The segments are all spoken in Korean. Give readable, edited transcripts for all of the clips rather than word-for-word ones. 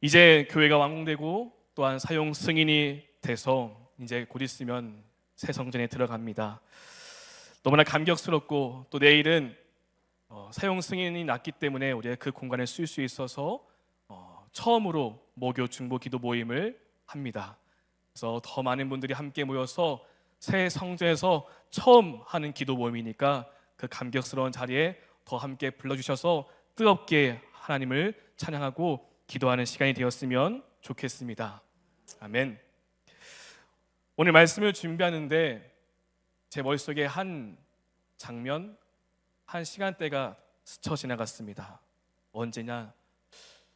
이제 교회가 완공되고 또한 사용 승인이 돼서 이제 곧 있으면 새 성전에 들어갑니다. 너무나 감격스럽고 또 내일은 사용 승인이 났기 때문에 우리가 그 공간을 쓸 수 있어서 처음으로 모교 중보 기도 모임을 합니다. 그래서 더 많은 분들이 함께 모여서 새 성전에서 처음 하는 기도 모임이니까 그 감격스러운 자리에 더 함께 불러주셔서 뜨겁게 하나님을 찬양하고 기도하는 시간이 되었으면 좋겠습니다. 아멘. 오늘 말씀을 준비하는데 제 머릿속에 한 장면, 한 시간대가 스쳐 지나갔습니다. 언제냐?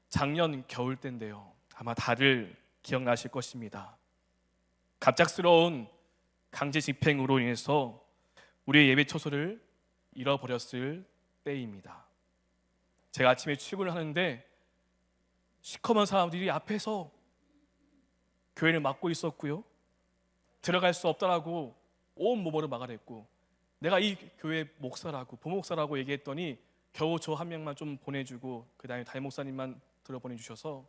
작년 겨울 때인데요. 아마 다들 기억나실 것입니다. 갑작스러운 강제 집행으로 인해서 우리의 예배 처소를 잃어버렸을 때입니다. 제가 아침에 출근을 하는데 시커먼 사람들이 앞에서 교회를 막고 있었고요. 들어갈 수 없다라고 온몸으로 막아냈고, 내가 이 교회 목사라고 부목사라고 얘기했더니 겨우 저 한 명만 좀 보내주고 그 다음에 담임 목사님만 들어보내주셔서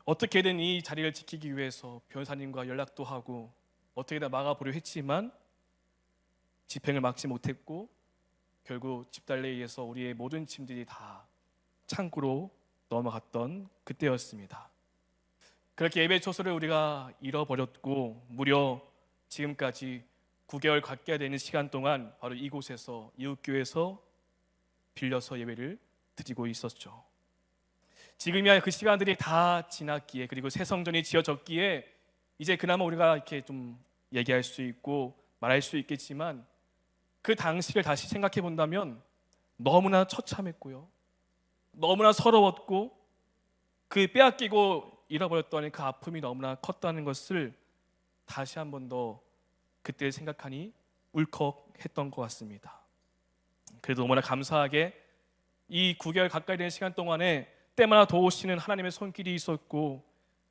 어떻게든 이 자리를 지키기 위해서 변호사님과 연락도 하고 어떻게든 막아보려 했지만 집행을 막지 못했고 결국 집단례에 의해서 우리의 모든 짐들이 다 창고로 넘어갔던 그때였습니다. 그렇게 예배 처소를 우리가 잃어버렸고 무려 지금까지 9개월 가까이 되는 시간 동안 바로 이곳에서 이웃교회에서 빌려서 예배를 드리고 있었죠. 지금이야 그 시간들이 다 지났기에, 그리고 새 성전이 지어졌기에 이제 그나마 우리가 이렇게 좀 얘기할 수 있고 말할 수 있겠지만 그 당시를 다시 생각해 본다면 너무나 처참했고요, 너무나 서러웠고 그 빼앗기고 잃어버렸던 그 아픔이 너무나 컸다는 것을 다시 한 번 더 그때 생각하니 울컥했던 것 같습니다. 그래도 너무나 감사하게 이 9개월 가까이 되는 시간 동안에 때마다 도우시는 하나님의 손길이 있었고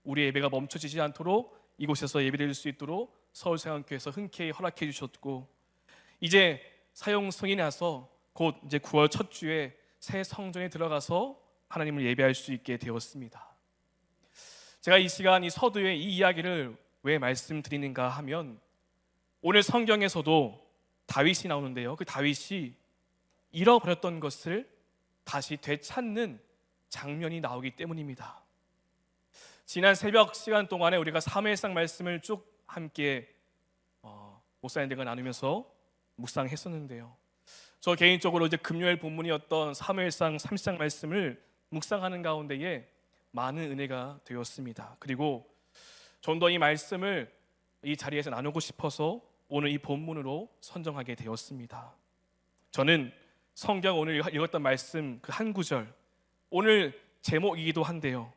우리의 예배가 멈춰지지 않도록 이곳에서 예배드릴 수 있도록 서울세원교회에서 흔쾌히 허락해 주셨고, 이제 사용 승인이 나서 곧 이제 9월 첫 주에 새 성전에 들어가서 하나님을 예배할 수 있게 되었습니다. 제가 이 시간 이 서두에 이 이야기를 왜 말씀드리는가 하면 오늘 성경에서도 다윗이 나오는데요, 그 다윗이 잃어버렸던 것을 다시 되찾는 장면이 나오기 때문입니다. 지난 새벽 시간 동안에 우리가 사무엘상 말씀을 쭉 함께 목사님들과 나누면서 묵상했었는데요, 저 개인적으로 이제 금요일 본문이었던 사무엘상 30장 말씀을 묵상하는 가운데에 많은 은혜가 되었습니다. 그리고 좀 더 이 말씀을 이 자리에서 나누고 싶어서 오늘 이 본문으로 선정하게 되었습니다. 저는 성경 오늘 읽었던 말씀 그 한 구절, 오늘 제목이기도 한데요,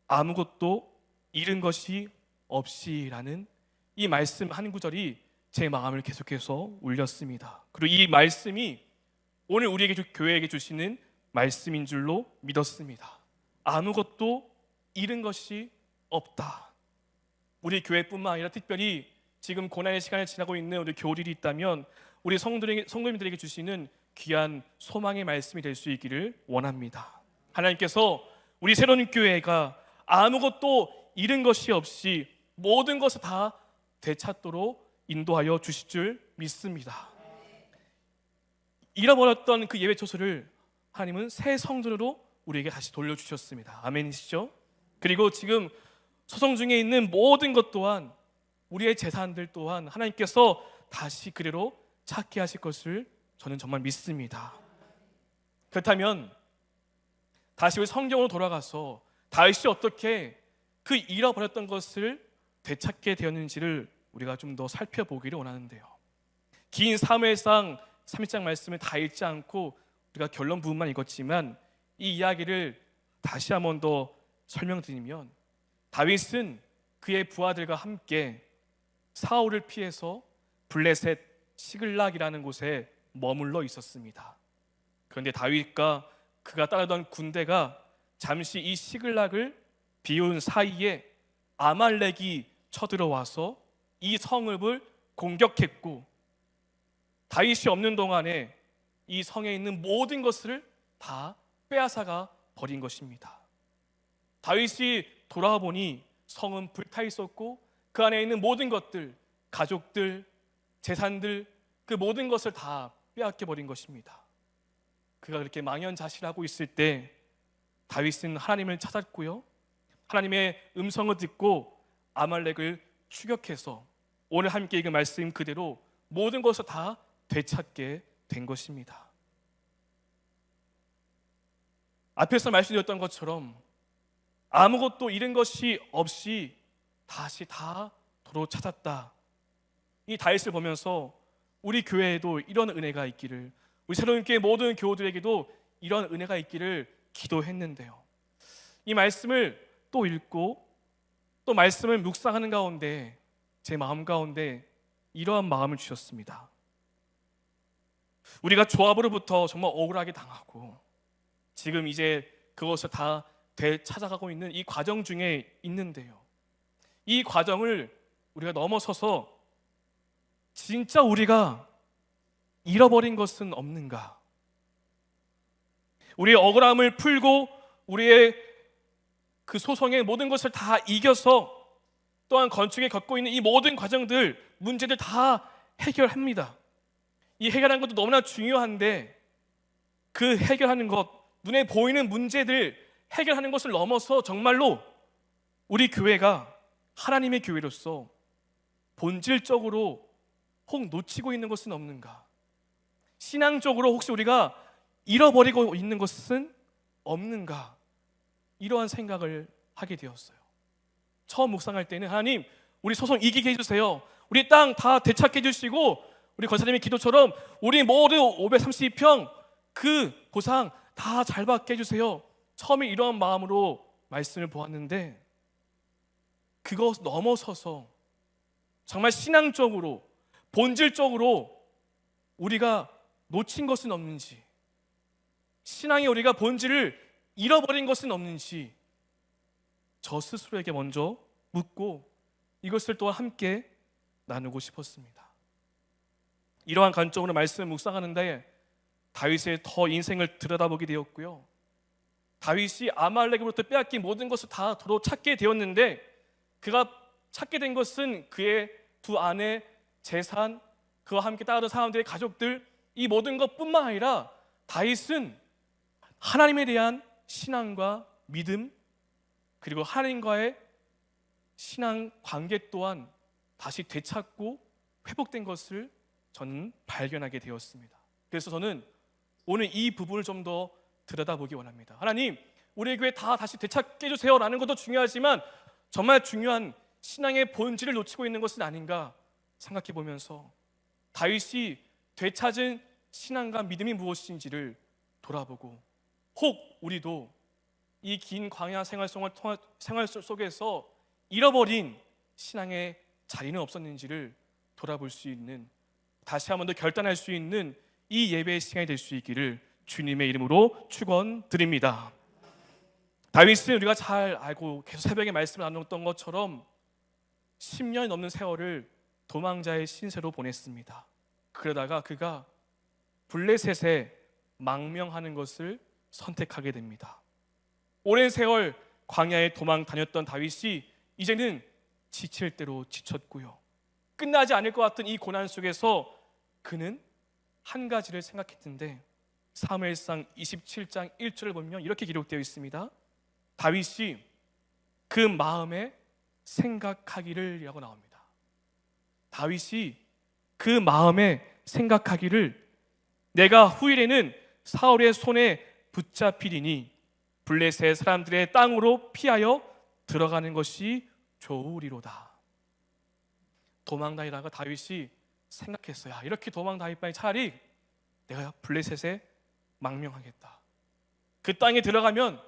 아무것도 잃은 것이 없이라는 이 말씀 한 구절이 제 마음을 계속해서 울렸습니다. 그리고 이 말씀이 오늘 우리에게 교회에게 주시는 말씀인 줄로 믿었습니다. 아무것도 잃은 것이 없다. 우리 교회뿐만 아니라 특별히 지금 고난의 시간을 지나고 있는 우리 교우들이 있다면 우리 성도님들에게 주시는 귀한 소망의 말씀이 될 수 있기를 원합니다. 하나님께서 우리 새로운 교회가 아무것도 잃은 것이 없이 모든 것을 다 되찾도록 인도하여 주실 줄 믿습니다. 잃어버렸던 그 예배 처소를 하나님은 새 성전으로 우리에게 다시 돌려주셨습니다. 아멘이시죠? 그리고 지금 소송 중에 있는 모든 것 또한, 우리의 재산들 또한 하나님께서 다시 그대로 찾게 하실 것을 저는 정말 믿습니다. 그렇다면 다시 우리 성경으로 돌아가서 다윗이 어떻게 그 잃어버렸던 것을 되찾게 되었는지를 우리가 좀 더 살펴보기를 원하는데요, 긴 사무엘상 30장 말씀을 다 읽지 않고 우리가 결론 부분만 읽었지만 이 이야기를 다시 한 번 더 설명드리면, 다윗은 그의 부하들과 함께 사울을 피해서 블레셋 시글락이라는 곳에 머물러 있었습니다. 그런데 다윗과 그가 따르던 군대가 잠시 이 시글락을 비운 사이에 아말렉이 쳐들어와서 이 성읍을 공격했고, 다윗이 없는 동안에 이 성에 있는 모든 것을 다 빼앗아가 버린 것입니다. 다윗이 돌아와 보니 성은 불타 있었고 그 안에 있는 모든 것들, 가족들, 재산들, 그 모든 것을 다 빼앗겨 버린 것입니다. 그가 그렇게 망연자실하고 있을 때 다윗은 하나님을 찾았고요, 하나님의 음성을 듣고 아말렉을 추격해서 오늘 함께 읽은 말씀 그대로 모든 것을 다 되찾게 된 것입니다. 앞에서 말씀드렸던 것처럼 아무것도 잃은 것이 없이 다시 다 도로 찾았다. 이 다윗을 보면서 우리 교회에도 이런 은혜가 있기를, 우리 새로운 교회 모든 교우들에게도 이런 은혜가 있기를 기도했는데요, 이 말씀을 또 읽고 또 말씀을 묵상하는 가운데 제 마음 가운데 이러한 마음을 주셨습니다. 우리가 조합으로부터 정말 억울하게 당하고 지금 이제 그것을 다 되찾아가고 있는 이 과정 중에 있는데요, 이 과정을 우리가 넘어서서 진짜 우리가 잃어버린 것은 없는가? 우리의 억울함을 풀고 우리의 그 소송의 모든 것을 다 이겨서 또한 건축에 겪고 있는 이 모든 과정들, 문제들 다 해결합니다. 이 해결하는 것도 너무나 중요한데 그 해결하는 것, 눈에 보이는 문제들 해결하는 것을 넘어서 정말로 우리 교회가 하나님의 교회로서 본질적으로 혹 놓치고 있는 것은 없는가? 신앙적으로 혹시 우리가 잃어버리고 있는 것은 없는가? 이러한 생각을 하게 되었어요. 처음 묵상할 때는 하나님, 우리 소송 이기게 해주세요. 우리 땅 다 되찾게 해주시고 우리 권사님의 기도처럼 우리 모두 532평 그 보상 다 잘 받게 해주세요. 처음에 이러한 마음으로 말씀을 보았는데 그것 넘어서서 정말 신앙적으로 본질적으로 우리가 놓친 것은 없는지, 신앙이 우리가 본질을 잃어버린 것은 없는지 저 스스로에게 먼저 묻고 이것을 또 함께 나누고 싶었습니다. 이러한 관점으로 말씀을 묵상하는데 다윗의 더 인생을 들여다보게 되었고요, 다윗이 아말렉으로부터 빼앗긴 모든 것을 다 도로 찾게 되었는데 그가 찾게 된 것은 그의 두 아내, 재산, 그와 함께 따르는 사람들의 가족들, 이 모든 것뿐만 아니라 다윗은 하나님에 대한 신앙과 믿음, 그리고 하나님과의 신앙 관계 또한 다시 되찾고 회복된 것을 저는 발견하게 되었습니다. 그래서 저는 오늘 이 부분을 좀 더 들여다보기 원합니다. 하나님, 우리 교회 다 다시 되찾게 해주세요 라는 것도 중요하지만 정말 중요한 신앙의 본질을 놓치고 있는 것은 아닌가 생각해 보면서 다윗이 되찾은 신앙과 믿음이 무엇인지를 돌아보고 혹 우리도 이 긴 광야 생활 속에서 잃어버린 신앙의 자리는 없었는지를 돌아볼 수 있는, 다시 한 번 더 결단할 수 있는 이 예배의 시간이 될 수 있기를 주님의 이름으로 축원드립니다. 다윗은 우리가 잘 알고 계속 새벽에 말씀을 나눴던 것처럼 10년이 넘는 세월을 도망자의 신세로 보냈습니다. 그러다가 그가 블레셋에 망명하는 것을 선택하게 됩니다. 오랜 세월 광야에 도망 다녔던 다윗이 이제는 지칠 대로 지쳤고요, 끝나지 않을 것 같은 이 고난 속에서 그는 한 가지를 생각했는데 사무엘상 27장 1절을 보면 이렇게 기록되어 있습니다. 다윗이 그 마음에 생각하기를 이라고 나옵니다. 다윗이 그 마음에 생각하기를 내가 후일에는 사울의 손에 붙잡히리니 블레셋 사람들의 땅으로 피하여 들어가는 것이 좋으리로다. 도망다니다가 다윗이 생각했어요. 이렇게 도망다닐 바에 차라리 내가 블레셋에 망명하겠다. 그 땅에 들어가면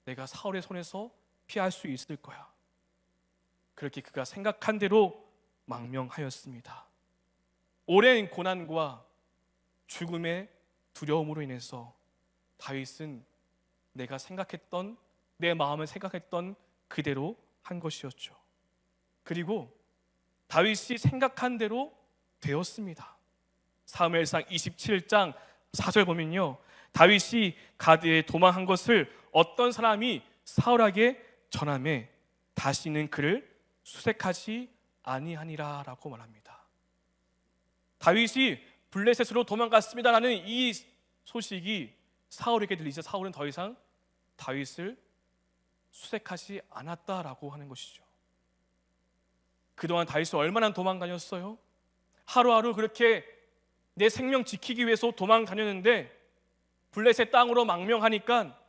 내가 사울의 손에서 피할 수 있을 거야. 그렇게 그가 생각한 대로 망명하였습니다. 오랜 고난과 죽음의 두려움으로 인해서 다윗은 내가 생각했던, 내 마음을 생각했던 그대로 한 것이었죠. 그리고 다윗이 생각한 대로 되었습니다. 사무엘상 27장 4절 보면요, 다윗이 가드에 도망한 것을 어떤 사람이 사울에게 전하매 다시는 그를 수색하지 아니하니라라고 말합니다. 다윗이 블레셋으로 도망갔습니다라는 이 소식이 사울에게 들리자 사울은 더 이상 다윗을 수색하지 않았다라고 하는 것이죠. 그동안 다윗은 얼마나 도망 다녔어요? 하루하루 그렇게 내 생명 지키기 위해서 도망 다녔는데 블레셋 땅으로 망명하니까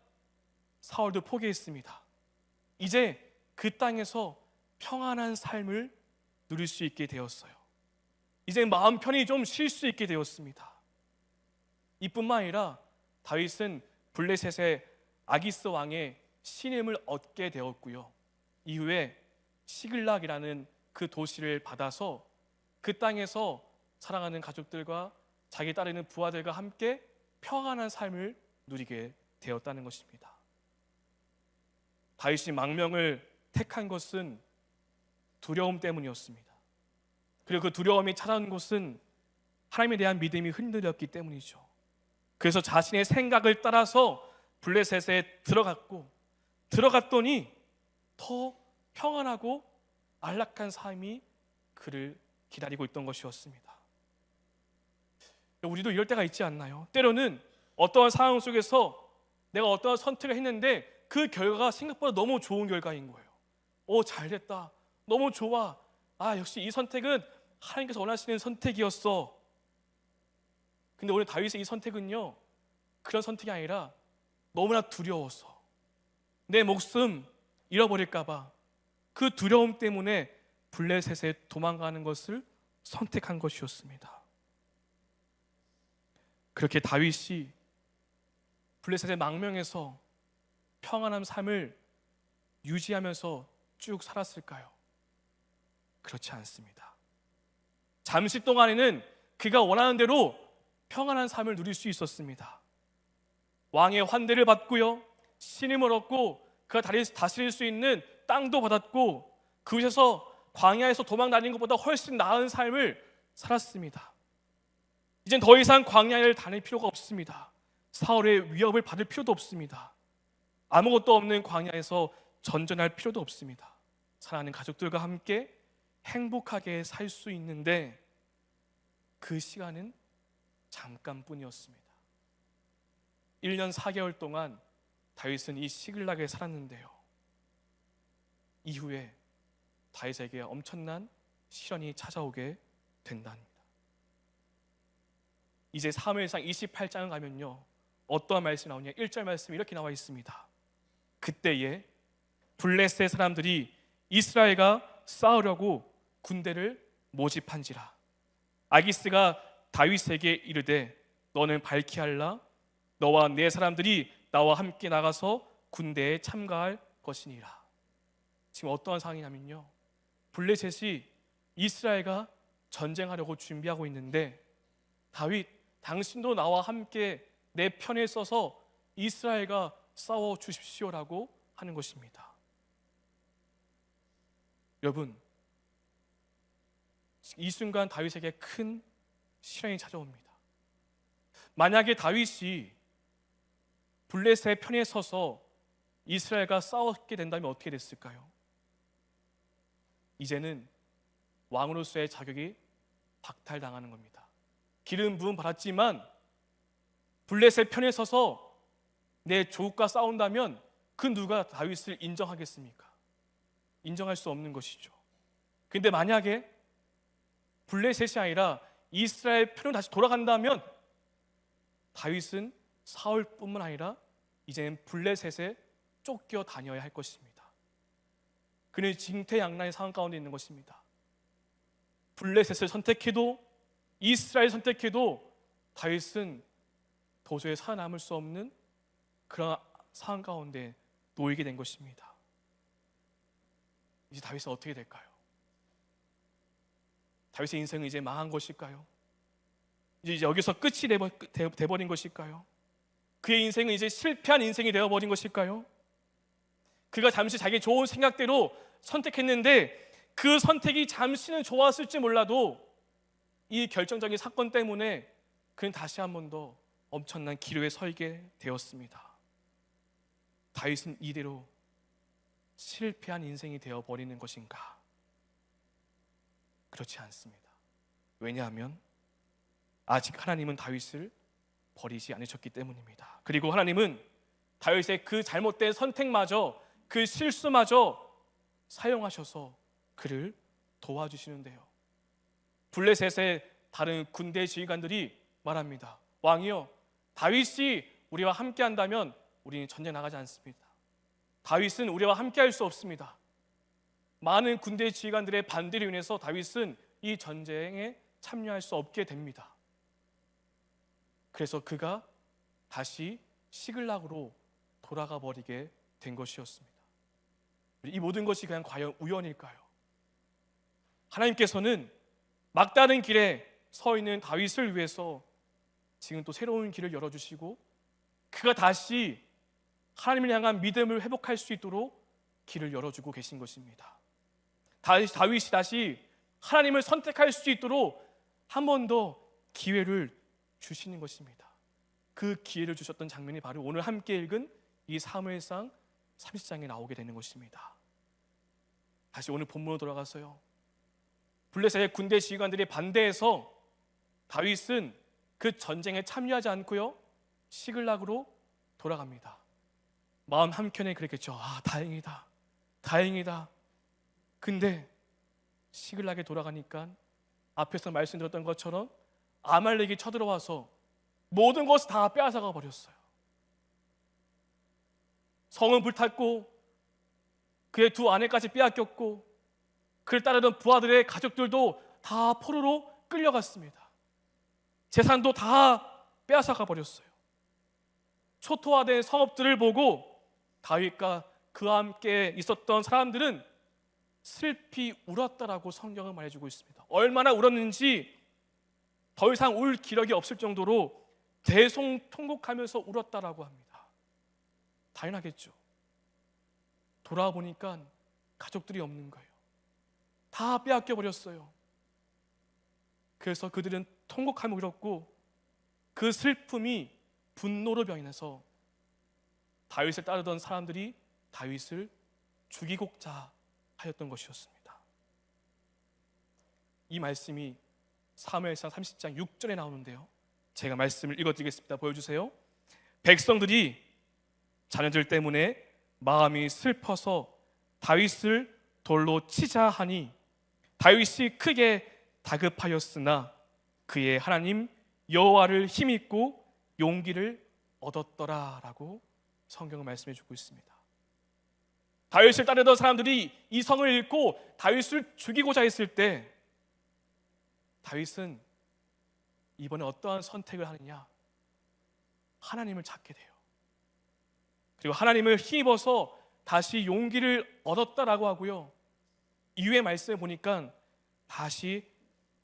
사울도 포기했습니다. 이제 그 땅에서 평안한 삶을 누릴 수 있게 되었어요. 이제 마음 편히 좀 쉴 수 있게 되었습니다. 이뿐만 아니라 다윗은 블레셋의 아기스 왕의 신임을 얻게 되었고요. 이후에 시글락이라는 그 도시를 받아서 그 땅에서 사랑하는 가족들과 자기 따르는 부하들과 함께 평안한 삶을 누리게 되었다는 것입니다. 다윗이 망명을 택한 것은 두려움 때문이었습니다. 그리고 그 두려움이 찾아온 것은 하나님에 대한 믿음이 흔들렸기 때문이죠. 그래서 자신의 생각을 따라서 블레셋에 들어갔더니 더 평안하고 안락한 삶이 그를 기다리고 있던 것이었습니다. 우리도 이럴 때가 있지 않나요? 때로는 어떠한 상황 속에서 내가 어떠한 선택을 했는데 그 결과가 생각보다 너무 좋은 결과인 거예요. 잘됐다, 너무 좋아, 역시 이 선택은 하나님께서 원하시는 선택이었어. 근데 오늘 다윗의 이 선택은요, 그런 선택이 아니라 너무나 두려워서 내 목숨 잃어버릴까봐 그 두려움 때문에 블레셋에 도망가는 것을 선택한 것이었습니다. 그렇게 다윗이 블레셋의 망명에서 평안한 삶을 유지하면서 쭉 살았을까요? 그렇지 않습니다. 잠시 동안에는 그가 원하는 대로 평안한 삶을 누릴 수 있었습니다. 왕의 환대를 받고요, 신임을 얻고 그가 다스릴 수 있는 땅도 받았고 그곳에서 광야에서 도망 다니는 것보다 훨씬 나은 삶을 살았습니다. 이젠 더 이상 광야를 다닐 필요가 없습니다. 사울의 위협을 받을 필요도 없습니다. 아무것도 없는 광야에서 전전할 필요도 없습니다. 사랑하는 가족들과 함께 행복하게 살 수 있는데 그 시간은 잠깐뿐이었습니다. 1년 4개월 동안 다윗은 이 시글락에 살았는데요, 이후에 다윗에게 엄청난 시련이 찾아오게 된답니다. 이제 사무엘상 28장을 가면요, 어떠한 말씀이 나오냐, 1절 말씀이 이렇게 나와 있습니다. 그때에 블레셋 사람들이 이스라엘과 싸우려고 군대를 모집한지라. 아기스가 다윗에게 이르되 너는 발키할라, 너와 내 사람들이 나와 함께 나가서 군대에 참가할 것이니라. 지금 어떠한 상황이냐면요, 블레셋이 이스라엘과 전쟁하려고 준비하고 있는데 다윗, 당신도 나와 함께 내 편에 서서 이스라엘과 싸워 주십시오라고 하는 것입니다. 여러분, 이 순간 다윗에게 큰 시련이 찾아옵니다. 만약에 다윗이 블레셋의 편에 서서 이스라엘과 싸웠게 된다면 어떻게 됐을까요? 이제는 왕으로서의 자격이 박탈당하는 겁니다. 기름 부음 받았지만 블레셋 편에 서서 내 조국과 싸운다면 그 누가 다윗을 인정하겠습니까? 인정할 수 없는 것이죠. 그런데 만약에 블레셋이 아니라 이스라엘 편으로 다시 돌아간다면 다윗은 사울뿐만 아니라 이제는 블레셋에 쫓겨 다녀야 할 것입니다. 그는 징태양난의 상황 가운데 있는 것입니다. 블레셋을 선택해도 이스라엘 선택해도 다윗은 도저히 살아남을 수 없는 그런 상황 가운데 놓이게 된 것입니다. 이제 다윗은 어떻게 될까요? 다윗의 인생은 이제 망한 것일까요? 이제 여기서 끝이 돼버린 것일까요? 그의 인생은 이제 실패한 인생이 되어버린 것일까요? 그가 잠시 자기 좋은 생각대로 선택했는데 그 선택이 잠시는 좋았을지 몰라도 이 결정적인 사건 때문에 그는 다시 한 번 더 엄청난 기로에 서게 되었습니다. 다윗은 이대로 실패한 인생이 되어 버리는 것인가? 그렇지 않습니다. 왜냐하면 아직 하나님은 다윗을 버리지 않으셨기 때문입니다. 그리고 하나님은 다윗의 그 잘못된 선택마저, 그 실수마저 사용하셔서 그를 도와주시는데요. 블레셋의 다른 군대 지휘관들이 말합니다. 왕이여, 다윗이 우리와 함께 한다면 우리는 전쟁 나가지 않습니다. 다윗은 우리와 함께 할 수 없습니다. 많은 군대 지휘관들의 반대로 인해서 다윗은 이 전쟁에 참여할 수 없게 됩니다. 그래서 그가 다시 시글락으로 돌아가 버리게 된 것이었습니다. 이 모든 것이 그냥 과연 우연일까요? 하나님께서는 막다른 길에 서 있는 다윗을 위해서 지금 또 새로운 길을 열어주시고 그가 다시 하나님을 향한 믿음을 회복할 수 있도록 길을 열어주고 계신 것입니다. 다윗이 다시 하나님을 선택할 수 있도록 한 번 더 기회를 주시는 것입니다. 그 기회를 주셨던 장면이 바로 오늘 함께 읽은 이 사무엘상 30장에 나오게 되는 것입니다. 다시 오늘 본문으로 돌아가서요, 블레셋의 군대 지휘관들이 반대해서 다윗은 그 전쟁에 참여하지 않고요 시글락으로 돌아갑니다. 마음 한켠에 그랬겠죠. 다행이다, 다행이다. 근데 시글락에 돌아가니까 앞에서 말씀드렸던 것처럼 아말렉이 쳐들어와서 모든 것을 다 빼앗아가 버렸어요. 성은 불탔고 그의 두 아내까지 빼앗겼고 그를 따르던 부하들의 가족들도 다 포로로 끌려갔습니다. 재산도 다 빼앗아가 버렸어요. 초토화된 성읍들을 보고 다윗과 그와 함께 있었던 사람들은 슬피 울었다라고 성경은 말해주고 있습니다. 얼마나 울었는지 더 이상 울 기력이 없을 정도로 대성통곡하면서 울었다라고 합니다. 당연하겠죠. 돌아와 보니까 가족들이 없는 거예요. 다 빼앗겨 버렸어요. 그래서 그들은 통곡하며 울었고 그 슬픔이 분노로 변해서 다윗을 따르던 사람들이 다윗을 죽이고자 하였던 것이었습니다. 이 말씀이 사무엘상 30장 6절에 나오는데요, 제가 말씀을 읽어드리겠습니다. 보여주세요. 백성들이 자녀들 때문에 마음이 슬퍼서 다윗을 돌로 치자 하니 다윗이 크게 다급하였으나 그의 하나님 여호와를 힘입고 용기를 얻었더라라고 성경은 말씀해 주고 있습니다. 다윗을 따르던 사람들이 이 성을 잃고 다윗을 죽이고자 했을 때 다윗은 이번에 어떠한 선택을 하느냐? 하나님을 찾게 돼요. 그리고 하나님을 힘입어서 다시 용기를 얻었다라고 하고요, 이후의 말씀을 보니까 다시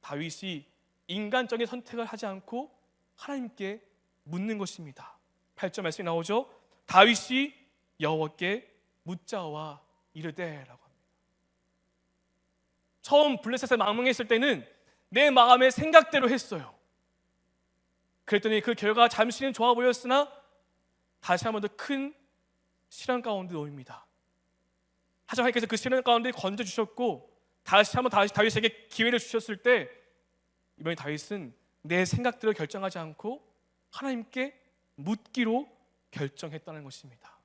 다윗이 인간적인 선택을 하지 않고 하나님께 묻는 것입니다. 8절 말씀이 나오죠. 다윗이 여호와께 묻자와 이르되라고 합니다. 처음 블레셋에 망명했을 때는 내 마음의 생각대로 했어요. 그랬더니 그 결과가 잠시는 좋아 보였으나 다시 한 번 더 큰 시련 가운데 놓입니다. 하지만 하나님께서 그 시련 가운데 건져주셨고 다시 다윗에게 기회를 주셨을 때 이번에 다윗은 내 생각대로 결정하지 않고 하나님께 묻기로 결정했다는 것입니다.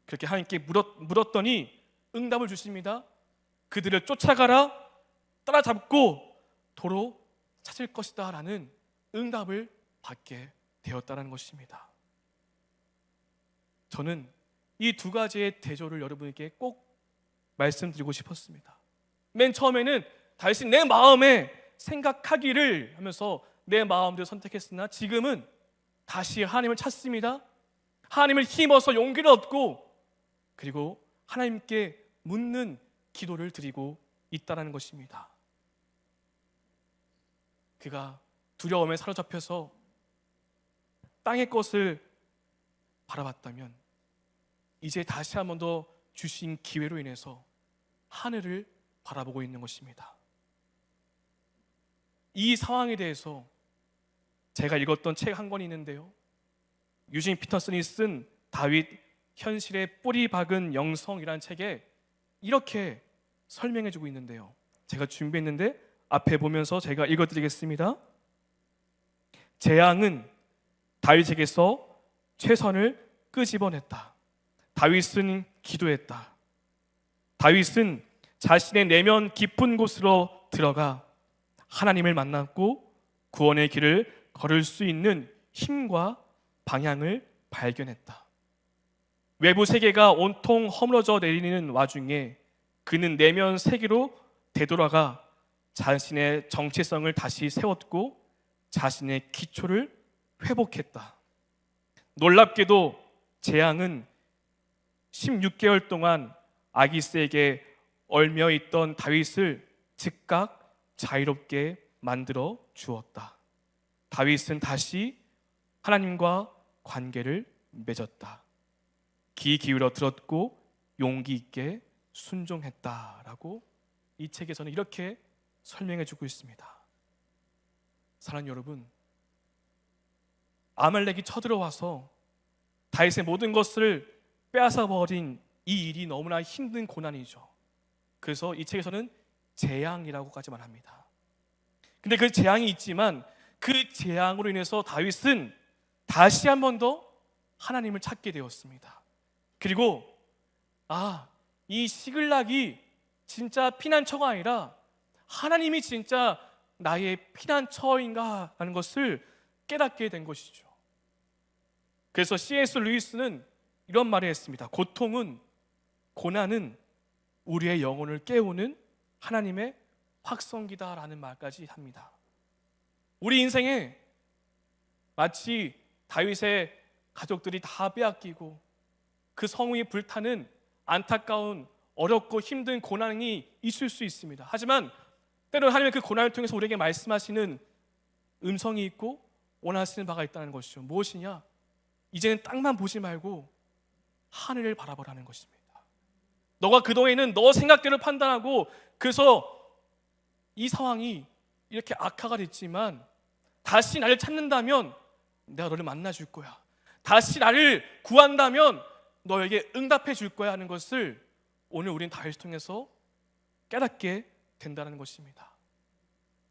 그렇게 하나님께 물었더니 응답을 주십니다. 그들을 쫓아가라, 따라잡고 도로 찾을 것이다 라는 응답을 받게 되었다는 것입니다. 저는 이 두 가지의 대조를 여러분에게 꼭 말씀드리고 싶었습니다. 맨 처음에는 다윗이 내 마음에 생각하기를 하면서 내 마음대로 선택했으나 지금은 다시 하나님을 찾습니다. 하나님을 힘입어서 용기를 얻고 그리고 하나님께 묻는 기도를 드리고 있다는 것입니다. 그가 두려움에 사로잡혀서 땅의 것을 바라봤다면 이제 다시 한 번 더 주신 기회로 인해서 하늘을 바라보고 있는 것입니다. 이 상황에 대해서 제가 읽었던 책 한 권이 있는데요, 유진 피터슨이 쓴 다윗 현실의 뿌리 박은 영성이라는 책에 이렇게 설명해주고 있는데요. 제가 준비했는데 앞에 보면서 제가 읽어드리겠습니다. 재앙은 다윗에게서 최선을 끄집어냈다. 다윗은 기도했다. 다윗은 자신의 내면 깊은 곳으로 들어가 하나님을 만났고 구원의 길을 걸을 수 있는 힘과 방향을 발견했다. 외부 세계가 온통 허물어져 내리는 와중에 그는 내면 세계로 되돌아가 자신의 정체성을 다시 세웠고 자신의 기초를 회복했다. 놀랍게도 재앙은 16개월 동안 아기스에게 얽혀 있던 다윗을 즉각 자유롭게 만들어 주었다. 다윗은 다시 하나님과 관계를 맺었다. 귀 기울여 들었고 용기 있게 순종했다라고 이 책에서는 이렇게 설명해 주고 있습니다. 사랑하는 여러분, 아말렉이 쳐들어와서 다윗의 모든 것을 빼앗아 버린 이 일이 너무나 힘든 고난이죠. 그래서 이 책에서는 재앙이라고까지 말합니다. 근데 그 재앙이 있지만 그 재앙으로 인해서 다윗은 다시 한 번 더 하나님을 찾게 되었습니다. 그리고 이 시글락이 진짜 피난처가 아니라 하나님이 진짜 나의 피난처인가 하는 것을 깨닫게 된 것이죠. 그래서 C.S. 루이스는 이런 말을 했습니다. 고난은 우리의 영혼을 깨우는 하나님의 확성기다라는 말까지 합니다. 우리 인생에 마치 다윗의 가족들이 다 빼앗기고 그 성읍이 불타는 안타까운 어렵고 힘든 고난이 있을 수 있습니다. 하지만 때로는 하나님의 그 고난을 통해서 우리에게 말씀하시는 음성이 있고 원하시는 바가 있다는 것이죠. 무엇이냐? 이제는 땅만 보지 말고 하늘을 바라보라는 것입니다. 너가 그동안에는 너 생각대로 판단하고 그래서 이 상황이 이렇게 악화가 됐지만 다시 나를 찾는다면 내가 너를 만나줄 거야. 다시 나를 구한다면 너에게 응답해 줄 거야 하는 것을 오늘 우리는 다윗을 통해서 깨닫게 된다는 것입니다.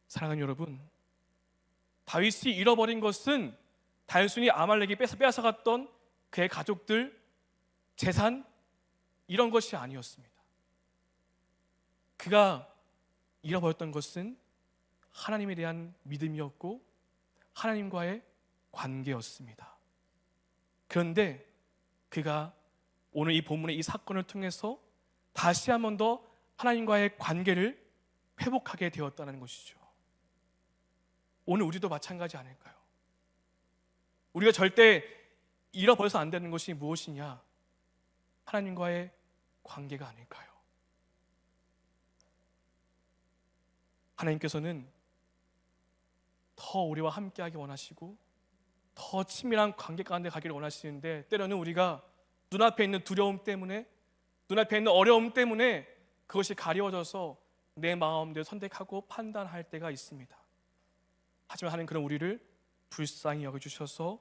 사랑하는 여러분, 다윗이 잃어버린 것은 단순히 아말렉이 빼앗아갔던 그의 가족들, 재산 이런 것이 아니었습니다. 그가 잃어버렸던 것은 하나님에 대한 믿음이었고 하나님과의 관계였습니다. 그런데 그가 오늘 이 본문의 이 사건을 통해서 다시 한 번 더 하나님과의 관계를 회복하게 되었다는 것이죠. 오늘 우리도 마찬가지 아닐까요? 우리가 절대 잃어버려서 안 되는 것이 무엇이냐? 하나님과의 관계가 아닐까요? 하나님께서는 더 우리와 함께하기 원하시고 더 친밀한 관계 가운데 가기를 원하시는데 때로는 우리가 눈앞에 있는 두려움 때문에 눈앞에 있는 어려움 때문에 그것이 가려워져서 내 마음대로 선택하고 판단할 때가 있습니다. 하지만 하나님 그런 우리를 불쌍히 여겨주셔서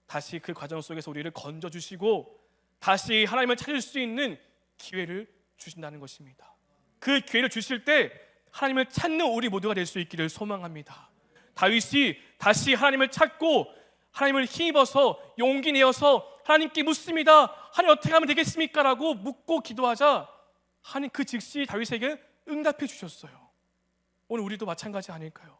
다시 그 과정 속에서 우리를 건져주시고 다시 하나님을 찾을 수 있는 기회를 주신다는 것입니다. 그 기회를 주실 때 하나님을 찾는 우리 모두가 될 수 있기를 소망합니다. 다윗이 다시 하나님을 찾고 하나님을 힘입어서 용기 내어서 하나님께 묻습니다. 하나님 어떻게 하면 되겠습니까? 라고 묻고 기도하자 하나님 그 즉시 다윗에게 응답해 주셨어요. 오늘 우리도 마찬가지 아닐까요?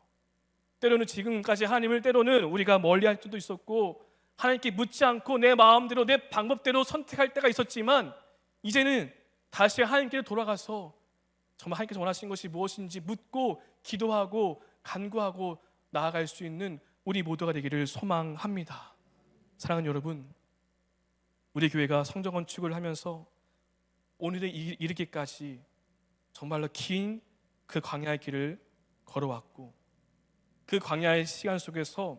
때로는 지금까지 하나님을 때로는 우리가 멀리할 때도 있었고 하나님께 묻지 않고 내 마음대로 내 방법대로 선택할 때가 있었지만 이제는 다시 하나님께 돌아가서 정말 하나님께서 원하시는 것이 무엇인지 묻고 기도하고 간구하고 나아갈 수 있는 우리 모두가 되기를 소망합니다. 사랑하는 여러분, 우리 교회가 성전 건축을 하면서 오늘에 이르기까지 정말로 긴 그 광야의 길을 걸어왔고 그 광야의 시간 속에서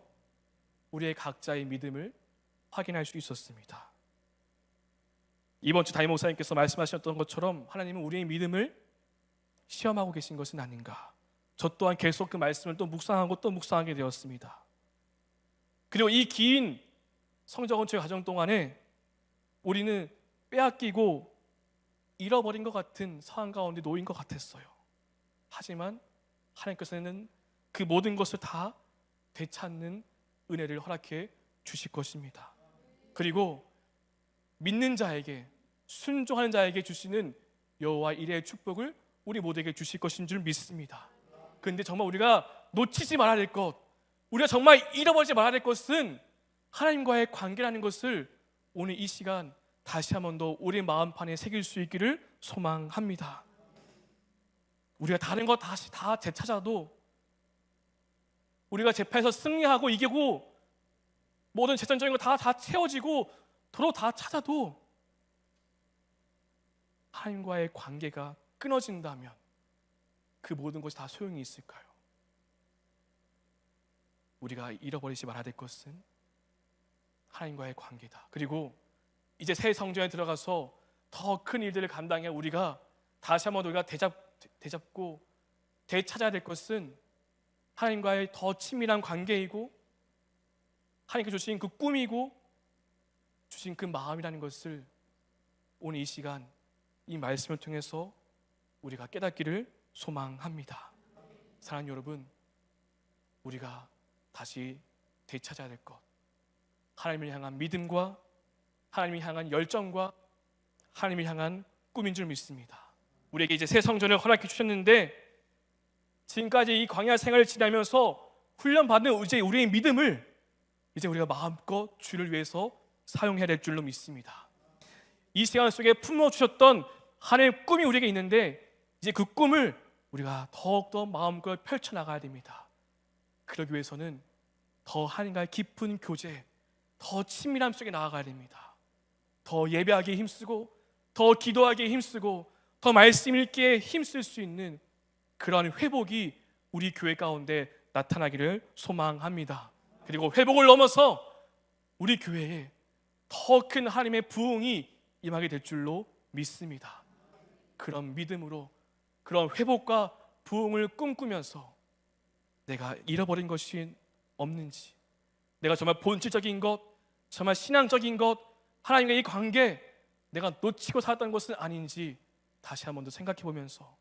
우리의 각자의 믿음을 확인할 수 있었습니다. 이번 주 담임 목사님께서 말씀하셨던 것처럼 하나님은 우리의 믿음을 시험하고 계신 것은 아닌가. 저 또한 계속 그 말씀을 또 묵상하고 또 묵상하게 되었습니다. 그리고 이 긴 성전 건축의 과정 동안에 우리는 빼앗기고 잃어버린 것 같은 상황 가운데 놓인 것 같았어요. 하지만 하나님께서는 그 모든 것을 다 되찾는 은혜를 허락해 주실 것입니다. 그리고 믿는 자에게, 순종하는 자에게 주시는 여호와 이레의 축복을 우리 모두에게 주실 것인 줄 믿습니다. 그런데 정말 우리가 놓치지 말아야 될 것, 우리가 정말 잃어버리지 말아야 될 것은 하나님과의 관계라는 것을 오늘 이 시간 다시 한 번 더 우리 마음판에 새길 수 있기를 소망합니다. 우리가 다른 것 다시 다 되찾아도, 우리가 재판에서 승리하고 이기고 모든 재정적인 거 다 채워지고 도로 다 찾아도 하나님과의 관계가 끊어진다면 그 모든 것이 다 소용이 있을까요? 우리가 잃어버리지 말아야 될 것은 하나님과의 관계다. 그리고 이제 새 성전에 들어가서 더 큰 일들을 감당해 우리가 다시 한번 우리가 되잡고 되찾아야 될 것은 하나님과의 더 친밀한 관계이고, 하나님께 주신 그 꿈이고 주신 그 마음이라는 것을 오늘 이 시간 이 말씀을 통해서 우리가 깨닫기를 소망합니다. 사랑하는 여러분, 우리가 다시 되찾아야 될 것, 하나님을 향한 믿음과 하나님을 향한 열정과 하나님을 향한 꿈인 줄 믿습니다. 우리에게 이제 새 성전을 허락해 주셨는데, 지금까지 이 광야 생활을 지나면서 훈련받은 이제 우리의 믿음을 이제 우리가 마음껏 주를 위해서 사용해야 될 줄로 믿습니다. 이 시간 속에 품어주셨던 하나님의 꿈이 우리에게 있는데, 이제 그 꿈을 우리가 더욱더 마음껏 펼쳐나가야 됩니다. 그러기 위해서는 더 하나님과의 깊은 교제, 더 친밀함 속에 나아가야 됩니다. 더 예배하기에 힘쓰고, 더 기도하기에 힘쓰고, 더 말씀 읽기에 힘쓸 수 있는 그러한 회복이 우리 교회 가운데 나타나기를 소망합니다. 그리고 회복을 넘어서 우리 교회에 더 큰 하나님의 부흥이 임하게 될 줄로 믿습니다. 그런 믿음으로 그런 회복과 부흥을 꿈꾸면서 내가 잃어버린 것이 없는지, 내가 정말 본질적인 것, 정말 신앙적인 것, 하나님과의 이 관계 내가 놓치고 살았던 것은 아닌지 다시 한 번 더 생각해 보면서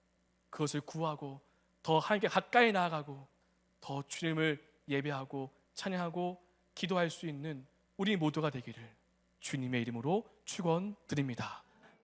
그것을 구하고 더 하나님께 가까이 나아가고 더 주님을 예배하고 찬양하고 기도할 수 있는 우리 모두가 되기를 주님의 이름으로 축원드립니다.